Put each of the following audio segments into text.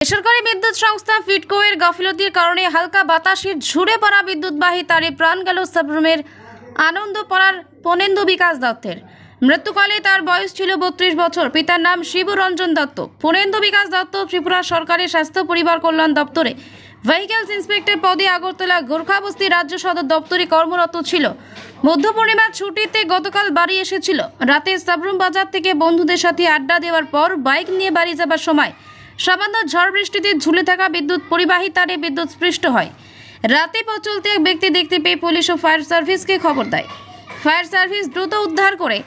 বেসরকারি বিদ্যুৎ সংস্থা ফিডকো এর গাফিলতির কারণে হালকা বাতাসের ঝুড়ে পড়া বিদ্যুৎবাহী তারে প্রাণ গেল সাব্রুমের আনন্দপাড়ার পনেন্দু বিকাশ দত্তের। মৃত্যুকালে তার বয়স ছিল 32 বছর। পিতার নাম শিবু রঞ্জন দত্ত। পনেন্দু বিকাশ দত্ত ত্রিপুরা সরকারের স্বাস্থ্য পরিবার কল্যাণ দপ্তরে ভেহিকলস ইন্সপেক্টর পদে আগরতলা গোর্খাবস্তি রাজ্য সদর দপ্তরে কর্মরত ছিল। মধ্য পূর্ণিমার ছুটিতে গতকাল বাড়ি এসেছিল। রাতে সাব্রুম বাজার থেকে বন্ধুদের সাথে আড্ডা দেওয়ার পর বাইক নিয়ে বাড়ি যাবার সময় সামান্য ঝড় বৃষ্টিতে ঝুলে থাকা বিদ্যুৎ পরিবাহী তারে বিদ্যুৎ স্পৃষ্ট হয়। রাতে পথ চলতে এক ব্যক্তি দেখতে পেয়ে পুলিশ ও ফায়ার সার্ভিসকে খবর দেয়। ফায়ার সার্ভিস দ্রুত উদ্ধার করে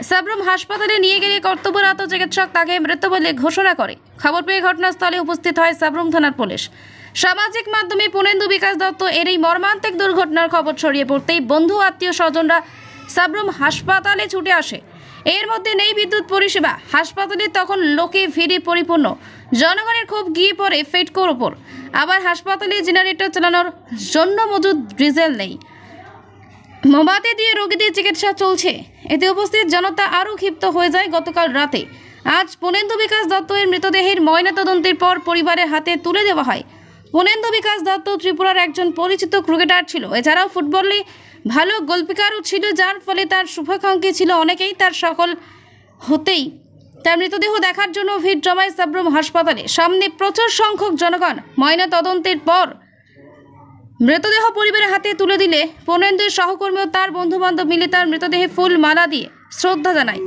সাব্রুম হাসপাতালে নিয়ে গেলে কর্তব্যরত চিকিৎসক তাকে মৃত বলে ঘোষণা করে। খবর পেয়ে ঘটনাস্থলে উপস্থিত হয় সাব্রুম থানার পুলিশ। সামাজিক মাধ্যমে পনেন্দু বিকাশ দত্ত এর এই মর্মান্তিক দুর্ঘটনার খবর ছড়িয়ে পড়তেই বন্ধু আত্মীয় স্বজনরা সাব্রুম হাসপাতালে ছুটে আসে। এর মধ্যে নেই বিদ্যুৎ পরিষেবা। হাসপাতালে তখন লোকে ভিড়ে পরিপূর্ণ। জনগণের ক্ষোভ গিয়ে পড়ে ফিডকোর ওপর। আবার হাসপাতালে জেনারেটর চালানোর জন্য মজুদ ডিজেল নেই। মোমবাতি দিয়ে রোগীদের চিকিৎসা চলছে। এতে উপস্থিত জনতা আরও ক্ষিপ্ত হয়ে যায়। গতকাল রাতে আজ পনেন্দু বিকাশ দত্ত এর মৃতদেহের ময়নাতদন্তের পর পরিবারের হাতে তুলে দেওয়া হয়। পনেন্দু বিকাশ দত্ত ত্রিপুরার একজন পরিচিত ক্রিকেটার ছিল। এছাড়াও ফুটবলে ভালো গোলকিপারও ছিল, যার ফলে তার শুভাকাঙ্ক্ষী ছিল অনেকেই। তার সকল হতেই তার মৃতদেহ দেখার জন্য ভিড় জমায় সাব্রুম হাসপাতালে। সামনে প্রচুর সংখ্যক জনগণ। ময়না তদন্তের পর মৃতদেহ পরিবারের হাতে তুলে দিলে পনেন্দুর সহকর্মী ও তার বন্ধুবান্ধব মিলে তার মৃতদেহে ফুল মালা দিয়ে শ্রদ্ধা জানায়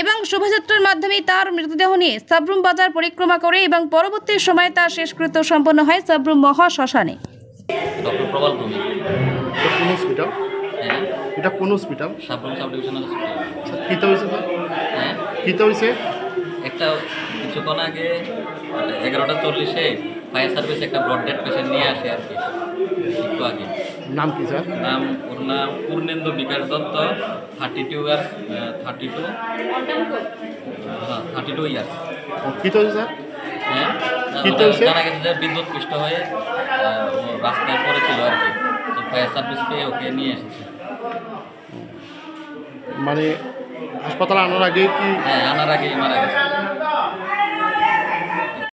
এবং শোভাযাত্রার মাধ্যমে তার মৃতদেহ নিয়ে সাব্রুম বাজার পরিক্রমা করে এবং পরবর্তী সময়ে তার শেষকৃত্য সম্পন্ন হয় সাব্রুম মহাশ্মশানে। ডক্টর প্রবাল ভৌমিক। কোন হসপিটাল? হ্যাঁ, এটা কোন hospital? Sabroom sub divisional hospital. কিতা হয়েছে স্যার? হ্যাঁ, কিতা হয়েছে? একটা কিছুক্ষণ আগে 11:40-এ ফায়ার সার্ভিস একটা ব্রড ডেড পেশেন্ট নিয়ে আসে আর কি, একটু আগে। নাম কি স্যার? ওর নাম পূর্ণেন্দু বিকাশ দত্ত, 32 ইয়ার্স। 32 ইয়ার্স। কিতা হয়েছে স্যার? হ্যাঁ, কিতা হয়েছে? জানা গেছে যে বিদ্যুৎ পৃষ্ঠ হয়ে ও রাস্তায় পড়েছিল আর কি। তো ফায়ার সার্ভিস পেয়ে ওকে নিয়ে এসেছে। মানে হাসপাতালে আনার আগে কি? হ্যাঁ, আনার আগেই মারা গেছে।